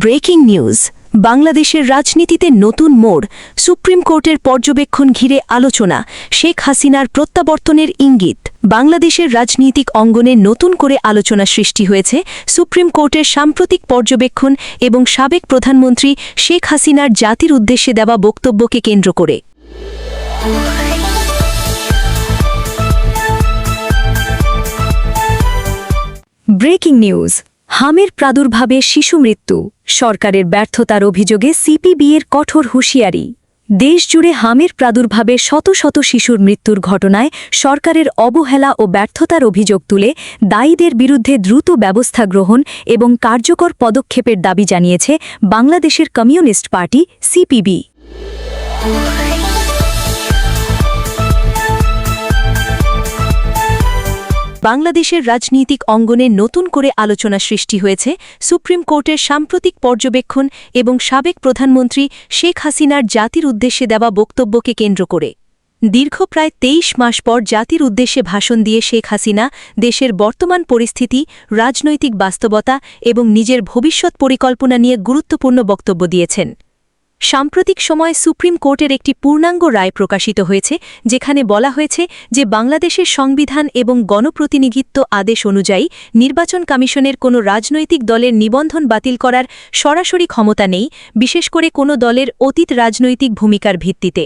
Breaking news. বাংলাদেশের রাজনীতিতে নতুন মোড়, সুপ্রিম কোর্টের পর্যবেক্ষণ ঘিরে আলোচনা, শেখ হাসিনার প্রত্যাবর্তনের ইঙ্গিত। বাংলাদেশের রাজনৈতিক অঙ্গনে নতুন করে আলোচনা সৃষ্টি হয়েছে সুপ্রিম কোর্টের সাম্প্রতিক পর্যবেক্ষণ এবং সাবেক প্রধানমন্ত্রী শেখ হাসিনার জাতির উদ্দেশ্যে দেওয়া বক্তব্যকে কেন্দ্র করে। Breaking news. হামের প্রাদুর্ভাবে শিশু মৃত্যু, সরকারের ব্যর্থতার অভিযোগে সিপিবির কঠোর হুঁশিয়ারি। দেশজুড়ে হামের প্রাদুর্ভাবে শত শত শিশুর মৃত্যুর ঘটনায় সরকারের অবহেলা ও ব্যর্থতার অভিযোগ তুলে দায়ীদের বিরুদ্ধে দ্রুত ব্যবস্থা গ্রহণ এবং কার্যকর পদক্ষেপের দাবি জানিয়েছে বাংলাদেশের কমিউনিস্ট পার্টি সিপিবি। বাংলাদেশের রাজনৈতিক অঙ্গনে নতুন করে আলোচনা সৃষ্টি হয়েছে সুপ্রিম কোর্টের সাম্প্রতিক পর্যবেক্ষণ এবং সাবেক প্রধানমন্ত্রী শেখ হাসিনার জাতির উদ্দেশ্যে দেওয়া বক্তব্যকে কেন্দ্র করে। দীর্ঘ প্রায় ২৩ মাস পর জাতির উদ্দেশ্যে ভাষণ দিয়ে শেখ হাসিনা দেশের বর্তমান পরিস্থিতি, রাজনৈতিক বাস্তবতা এবং নিজের ভবিষ্যৎ পরিকল্পনা নিয়ে গুরুত্বপূর্ণ বক্তব্য দিয়েছেন। সাম্প্রতিক সময়ে সুপ্রিম কোর্টের একটি পূর্ণাঙ্গ রায় প্রকাশিত হয়েছে, যেখানে বলা হয়েছে যে বাংলাদেশের সংবিধান এবং গণপ্রতিনিধিত্ব আদেশ অনুযায়ী নির্বাচন কমিশনের কোনো রাজনৈতিক দলের নিবন্ধন বাতিল করার সরাসরি ক্ষমতা নেই, বিশেষ করে কোনো দলের অতীত রাজনৈতিক ভূমিকার ভিত্তিতে।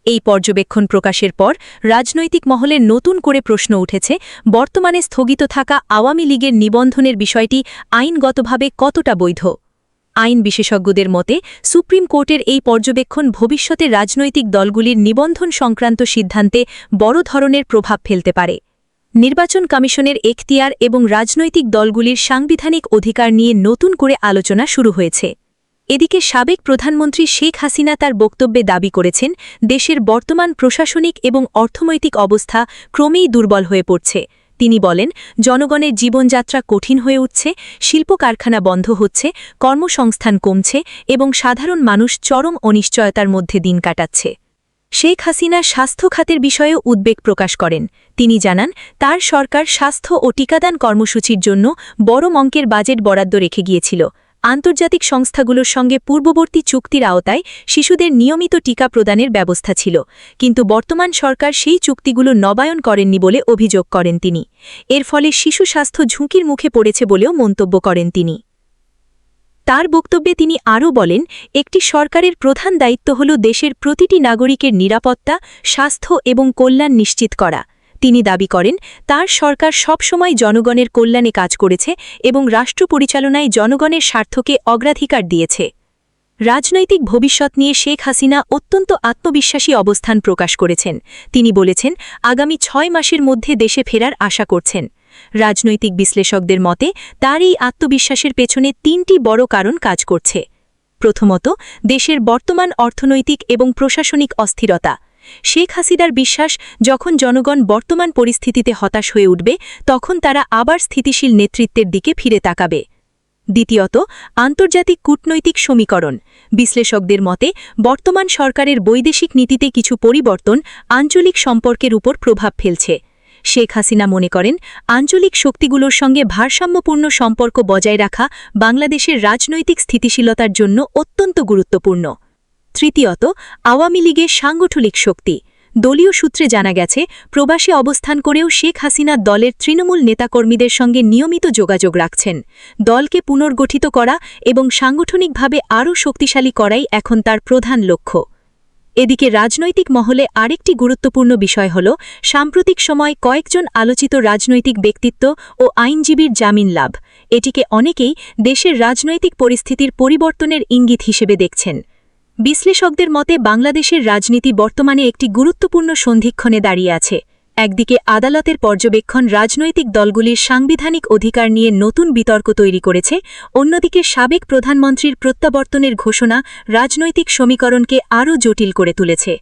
এই পর্যবেক্ষণ প্রকাশের পর রাজনৈতিক মহলে নতুন করে প্রশ্ন উঠেছে, বর্তমানে স্থগিত থাকা আওয়ামী লীগের নিবন্ধনের বিষয়টি আইনগতভাবে কতটা বৈধ। আইন বিশেষজ্ঞদের মতে সুপ্রিম কোর্টের এই পর্যবেক্ষণ ভবিষ্যতে রাজনৈতিক দলগুলির নিবন্ধন সংক্রান্ত সিদ্ধান্তে বড় ধরনের প্রভাব ফেলতে পারে। নির্বাচন কমিশনের এখতিয়ার এবং রাজনৈতিক দলগুলির সাংবিধানিক অধিকার নিয়ে নতুন করে আলোচনা শুরু হয়েছে। এদিকে সাবেক প্রধানমন্ত্রী শেখ হাসিনা তার বক্তব্যে দাবি করেছেন, দেশের বর্তমান প্রশাসনিক এবং অর্থনৈতিক অবস্থা ক্রমেই দুর্বল হয়ে পড়ছে। তিনি বলেন, জনগণের জীবনযাত্রা কঠিন হয়ে উঠছে, শিল্প কারখানা বন্ধ হচ্ছে, কর্মসংস্থান কমছে এবং সাধারণ মানুষ চরম অনিশ্চয়তার মধ্যে দিন কাটাচ্ছে। শেখ হাসিনা স্বাস্থ্য খাতের বিষয়েও উদ্বেগ প্রকাশ করেন। তিনি জানান, তার সরকার স্বাস্থ্য ও টিকাদান কর্মসূচির জন্য বড় অঙ্কের বাজেট বরাদ্দ রেখে গিয়েছিল। আন্তর্জাতিক সংস্থাগুলোর সঙ্গে পূর্ববর্তী চুক্তির আওতায় শিশুদের নিয়মিত টিকা প্রদানের ব্যবস্থা ছিল, কিন্তু বর্তমান সরকার সেই চুক্তিগুলো নবায়ন করেননি বলে অভিযোগ করেন তিনি। এর ফলে শিশু স্বাস্থ্য ঝুঁকির মুখে পড়েছে বলেও মন্তব্য করেন তিনি। তার বক্তব্যে তিনি আরও বলেন, একটি সরকারের প্রধান দায়িত্ব হল দেশের প্রতিটি নাগরিকের নিরাপত্তা, স্বাস্থ্য এবং কল্যাণ নিশ্চিত করা। তিনি দাবি করেন, তার সরকার সবসময় জনগণের কল্যাণে কাজ করেছে এবং রাষ্ট্র পরিচালনায় জনগণের স্বার্থকে অগ্রাধিকার দিয়েছে। রাজনৈতিক ভবিষ্যৎ নিয়ে শেখ হাসিনা অত্যন্ত আত্মবিশ্বাসী অবস্থান প্রকাশ করেছেন। তিনি বলেছেন, আগামী ৬ মাসের মধ্যে দেশে ফেরার আশা করছেন। রাজনৈতিক বিশ্লেষকদের মতে তার এই আত্মবিশ্বাসের পেছনে ৩টি বড় কারণ কাজ করছে। প্রথমত, দেশের বর্তমান অর্থনৈতিক এবং প্রশাসনিক অস্থিরতা। শেখ হাসিনার বিশ্বাস, যখন জনগণ বর্তমান পরিস্থিতিতে হতাশ হয়ে উঠবে, তখন তারা আবার স্থিতিশীল নেতৃত্বের দিকে ফিরে তাকাবে। দ্বিতীয়ত, আন্তর্জাতিক কূটনৈতিক সমীকরণ। বিশ্লেষকদের মতে বর্তমান সরকারের বৈদেশিক নীতিতে কিছু পরিবর্তন আঞ্চলিক সম্পর্কের উপর প্রভাব ফেলছে। শেখ হাসিনা মনে করেন, আঞ্চলিক শক্তিগুলোর সঙ্গে ভারসাম্যপূর্ণ সম্পর্ক বজায় রাখা বাংলাদেশের রাজনৈতিক স্থিতিশীলতার জন্য অত্যন্ত গুরুত্বপূর্ণ। তৃতীয়ত, আওয়ামী লীগের সাংগঠনিক শক্তি। দলীয় সূত্রে জানা গেছে, প্রবাসে অবস্থান করেও শেখ হাসিনা দলের তৃণমূল নেতাকর্মীদের সঙ্গে নিয়মিত যোগাযোগ রাখছেন। দলকে পুনর্গঠিত করা এবং সাংগঠনিকভাবে আরও শক্তিশালী করাই এখন তার প্রধান লক্ষ্য। এদিকে রাজনৈতিক মহলে আরেকটি গুরুত্বপূর্ণ বিষয় হল সাম্প্রতিক সময় কয়েকজন আলোচিত রাজনৈতিক ব্যক্তিত্ব ও আইনজীবীর জামিন লাভ। এটিকে অনেকেই দেশের রাজনৈতিক পরিস্থিতির পরিবর্তনের ইঙ্গিত হিসেবে দেখছেন। বিশ্লেষকদের মতে বাংলাদেশের রাজনীতি বর্তমানে একটি গুরুত্বপূর্ণ সন্ধিক্ষণে দাঁড়িয়ে আছে। একদিকে আদালতের পর্যবেক্ষণ রাজনৈতিক দলগুলির সাংবিধানিক অধিকার নিয়ে নতুন বিতর্ক তৈরি করেছে, অন্যদিকে সাবেক প্রধানমন্ত্রীর প্রত্যাবর্তনের ঘোষণা রাজনৈতিক সমীকরণকে আরও জটিল করে তুলেছে।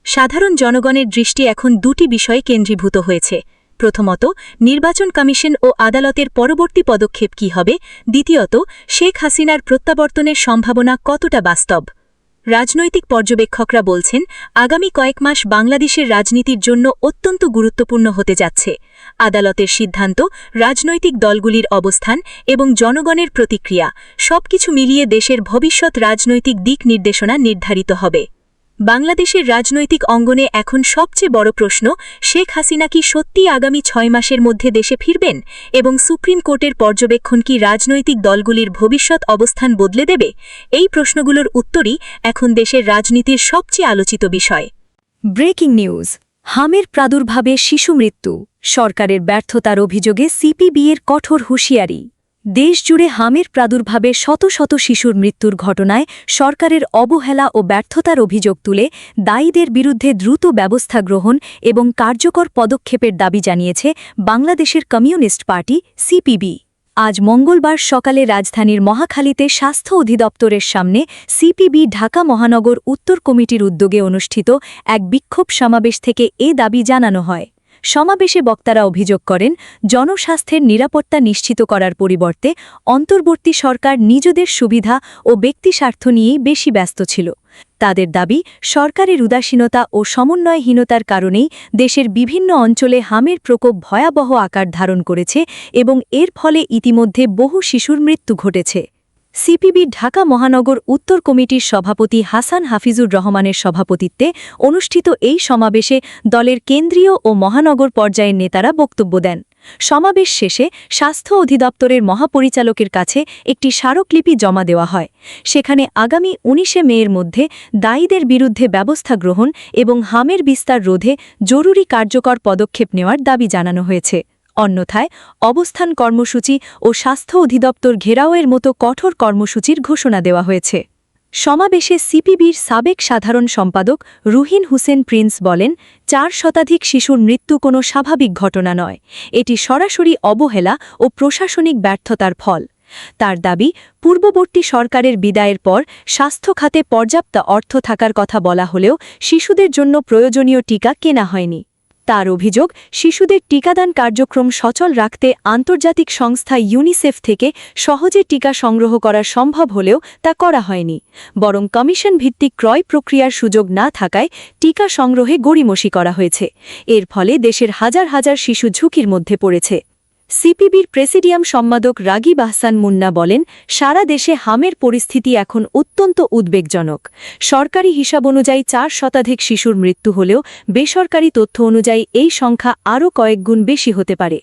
সাধারণ জনগণের দৃষ্টি এখন দুটি বিষয়ে কেন্দ্রীভূত হয়েছে। প্রথমত, নির্বাচন কমিশন ও আদালতের পরবর্তী পদক্ষেপ কী হবে। দ্বিতীয়ত, শেখ হাসিনার প্রত্যাবর্তনের সম্ভাবনা কতটা বাস্তব। রাজনৈতিক পর্যবেক্ষকরা বলছেন আগামী কয়েক মাস বাংলাদেশের রাজনীতির জন্য অত্যন্ত গুরুত্বপূর্ণ হতে যাচ্ছে। আদালতের সিদ্ধান্ত, রাজনৈতিক দলগুলির অবস্থান এবং জনগণের প্রতিক্রিয়া সবকিছু মিলিয়ে দেশের ভবিষ্যৎ রাজনৈতিক দিক নির্দেশনা নির্ধারিত হবে। বাংলাদেশের রাজনৈতিক অঙ্গনে এখন সবচেয়ে বড় প্রশ্ন, শেখ হাসিনা কি সত্যিই আগামী 6 মাসের মধ্যে দেশে ফিরবেন এবং সুপ্রিম কোর্টের পর্যবেক্ষণ কি রাজনৈতিক দলগুলির ভবিষ্যৎ অবস্থান বদলে দেবে? এই প্রশ্নগুলোর উত্তরই এখন দেশের রাজনীতির সবচেয়ে আলোচিত বিষয়। ব্রেকিং নিউজ, হামের প্রাদুর্ভাবে শিশু মৃত্যু, সরকারের ব্যর্থতার অভিযোগে সিপিবি-এর কঠোর হুঁশিয়ারি। দেশজুড়ে হামের প্রাদুর্ভাবে শত শত শিশুর মৃত্যুর ঘটনায় সরকারের অবহেলা ও ব্যর্থতার অভিযোগ তুলে দায়ীদের বিরুদ্ধে দ্রুত ব্যবস্থা গ্রহণ এবং কার্যকর পদক্ষেপের দাবি জানিয়েছে বাংলাদেশের কমিউনিস্ট পার্টি সিপিবি। আজ মঙ্গলবার সকালে রাজধানীর মহাখালীতে স্বাস্থ্য অধিদপ্তরের সামনে সিপিবি ঢাকা মহানগর উত্তর কমিটির উদ্যোগে অনুষ্ঠিত এক বিক্ষোভ সমাবেশ থেকে এ দাবি জানানো হয়। সমাবেশে বক্তারা অভিযোগ করেন, জনস্বাস্থ্যের নিরাপত্তা নিশ্চিত করার পরিবর্তে অন্তর্বর্তী সরকার নিজেদের সুবিধা ও ব্যক্তিস্বার্থ নিয়েই বেশি ব্যস্ত ছিল। তাদের দাবি, সরকারের উদাসীনতা ও সমন্বয়হীনতার কারণেই দেশের বিভিন্ন অঞ্চলে হামের প্রকোপ ভয়াবহ আকার ধারণ করেছে এবং এর ফলে ইতিমধ্যে বহু শিশুর মৃত্যু ঘটেছে। সিপিবি ঢাকা মহানগর উত্তর কমিটির সভাপতি হাসান হাফিজুর রহমানের সভাপতিত্বে অনুষ্ঠিত এই সমাবেশে দলের কেন্দ্রীয় ও মহানগর পর্যায়ের নেতারা বক্তব্য দেন। সমাবেশ শেষে স্বাস্থ্য অধিদপ্তরের মহাপরিচালকের কাছে একটি স্মারকলিপি জমা দেওয়া হয়। সেখানে আগামী 19 মের মধ্যে দায়ীদের বিরুদ্ধে ব্যবস্থা গ্রহণ এবং হামের বিস্তার রোধে জরুরি কার্যকর পদক্ষেপ নেওয়ার দাবি জানানো হয়েছে। অন্যথায় অবস্থান কর্মসূচি ও স্বাস্থ্য অধিদপ্তর ঘেরাওয়ের মতো কঠোর কর্মসূচির ঘোষণা দেওয়া হয়েছে। সমাবেশে সিপিবির সাবেক সাধারণ সম্পাদক রুহিন হুসেন প্রিন্স বলেন, 4 শতাধিক শিশুর মৃত্যু কোনো স্বাভাবিক ঘটনা নয়, এটি সরাসরি অবহেলা ও প্রশাসনিক ব্যর্থতার ফল। তার দাবি, পূর্ববর্তী সরকারের বিদায়ের পর স্বাস্থ্য খাতে পর্যাপ্ত অর্থ থাকার কথা বলা হলেও শিশুদের জন্য প্রয়োজনীয় টিকা কেনা হয়নি। তার অভিযোগ, শিশুদের টিকাদান কার্যক্রম সচল রাখতে আন্তর্জাতিক সংস্থা ইউনিসেফ থেকে সহজে টিকা সংগ্রহ করা সম্ভব হলেও তা করা হয়নি, বরং কমিশন ভিত্তিক ক্রয় প্রক্রিয়ার সুযোগ না থাকায় টিকা সংগ্রহে গড়িমসি করা হয়েছে। এর ফলে দেশের হাজার হাজার শিশু ঝুঁকির মধ্যে পড়েছে। সিপিবির প্রেসিডিয়াম সম্পাদক রাগিব আহসান মুন্না বলেন, সারা দেশে হামের পরিস্থিতি এখন অত্যন্ত উদ্বেগজনক। সরকারি হিসাব অনুযায়ী 4 শতাধিক শিশুর মৃত্যু হলেও বেসরকারি তথ্য অনুযায়ী এই সংখ্যা আরও কয়েক গুণ বেশি হতে পারে।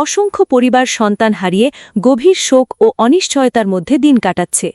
অসংখ্য পরিবার সন্তান হারিয়ে গভীর শোক ও অনিশ্চয়তার মধ্যে দিন কাটাচ্ছে।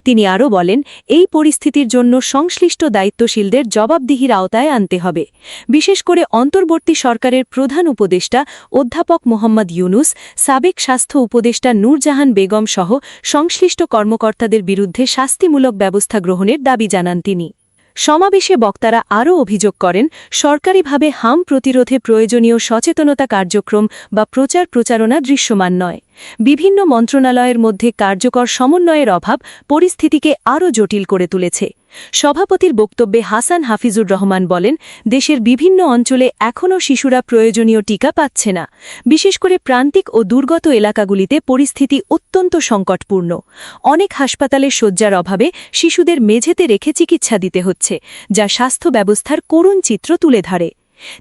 তিনি আরও বলেন, এই পরিস্থিতির জন্য সংশ্লিষ্ট দায়িত্বশীলদের জবাবদিহির আওতায় আনতে হবে। বিশেষ করে অন্তর্বর্তী সরকারের প্রধান উপদেষ্টা অধ্যাপক মোহাম্মদ ইউনুস, সাবেক স্বাস্থ্য উপদেষ্টা নূরজাহান বেগম সহ সংশ্লিষ্ট কর্মকর্তাদের বিরুদ্ধে শাস্তিমূলক ব্যবস্থা গ্রহণের দাবি জানান তিনি। সমাবেশে বক্তারা আরও অভিযোগ করেন, সরকারিভাবে হাম প্রতিরোধে প্রয়োজনীয় সচেতনতা কার্যক্রম বা প্রচার প্রচারণা দৃশ্যমান নয়। বিভিন্ন মন্ত্রণালয়ের মধ্যে কার্যকর সমন্বয়ের অভাব পরিস্থিতিকে আরও জটিল করে তুলেছে। সভাপতির বক্তব্যে হাসান হাফিজুর রহমান বলেন, দেশের বিভিন্ন অঞ্চলে এখনও শিশুরা প্রয়োজনীয় টিকা পাচ্ছে না। বিশেষ করে প্রান্তিক ও দুর্গত এলাকাগুলিতে পরিস্থিতি অত্যন্ত সংকটপূর্ণ। অনেক হাসপাতালে শয্যার অভাবে শিশুদের মেঝেতে রেখে চিকিৎসা দিতে হচ্ছে, যা স্বাস্থ্য ব্যবস্থার করুণ চিত্র তুলে ধরে।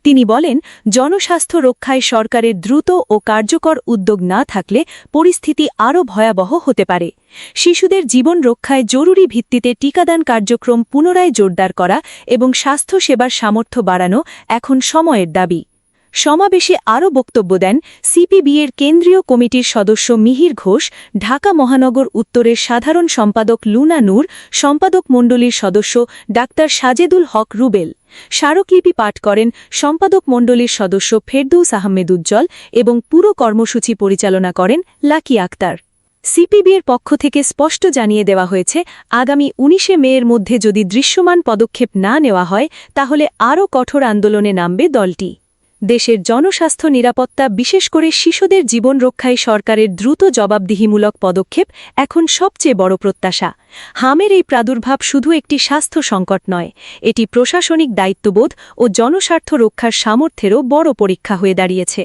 তিনি বলেন, জনস্বাস্থ্য রক্ষায় সরকারের দ্রুত ও কার্যকর উদ্যোগ না থাকলে পরিস্থিতি আরও ভয়াবহ হতে পারে। শিশুদের জীবন রক্ষায় জরুরি ভিত্তিতে টিকাদান কার্যক্রম পুনরায় জোরদার করা এবং স্বাস্থ্যসেবার সামর্থ্য বাড়ানো এখন সময়ের দাবি। সমাবেশে আরও বক্তব্য দেন সিপিবি-এর কেন্দ্রীয় কমিটির সদস্য মিহির ঘোষ, ঢাকা মহানগর উত্তরের সাধারণ সম্পাদক লুনা নূর, সম্পাদক মণ্ডলীর সদস্য ডাক্তার সাজেদুল হক রুবেল। স্মারকলিপি পাঠ করেন সম্পাদক মণ্ডলীর সদস্য ফেরদৌস আহমেদ উজ্জ্বল এবং পুরো কর্মসূচি পরিচালনা করেন লাকি আক্তার। সিপিবি-এর পক্ষ থেকে স্পষ্ট জানিয়ে দেওয়া হয়েছে, আগামী 19 মের মধ্যে যদি দৃশ্যমান পদক্ষেপ না নেওয়া হয় তাহলে আরও কঠোর আন্দোলনে নামবে দলটি। দেশের জনস্বাস্থ্য নিরাপত্তা, বিশেষ করে শিশুদের জীবন রক্ষায় সরকারের দ্রুত জবাবদিহিমূলক পদক্ষেপ এখন সবচেয়ে বড় প্রত্যাশা। হামের এই প্রাদুর্ভাব শুধু একটি স্বাস্থ্য সংকট নয়, এটি প্রশাসনিক দায়িত্ববোধ ও জনস্বার্থ রক্ষার সামর্থ্যেরও বড় পরীক্ষা হয়ে দাঁড়িয়েছে।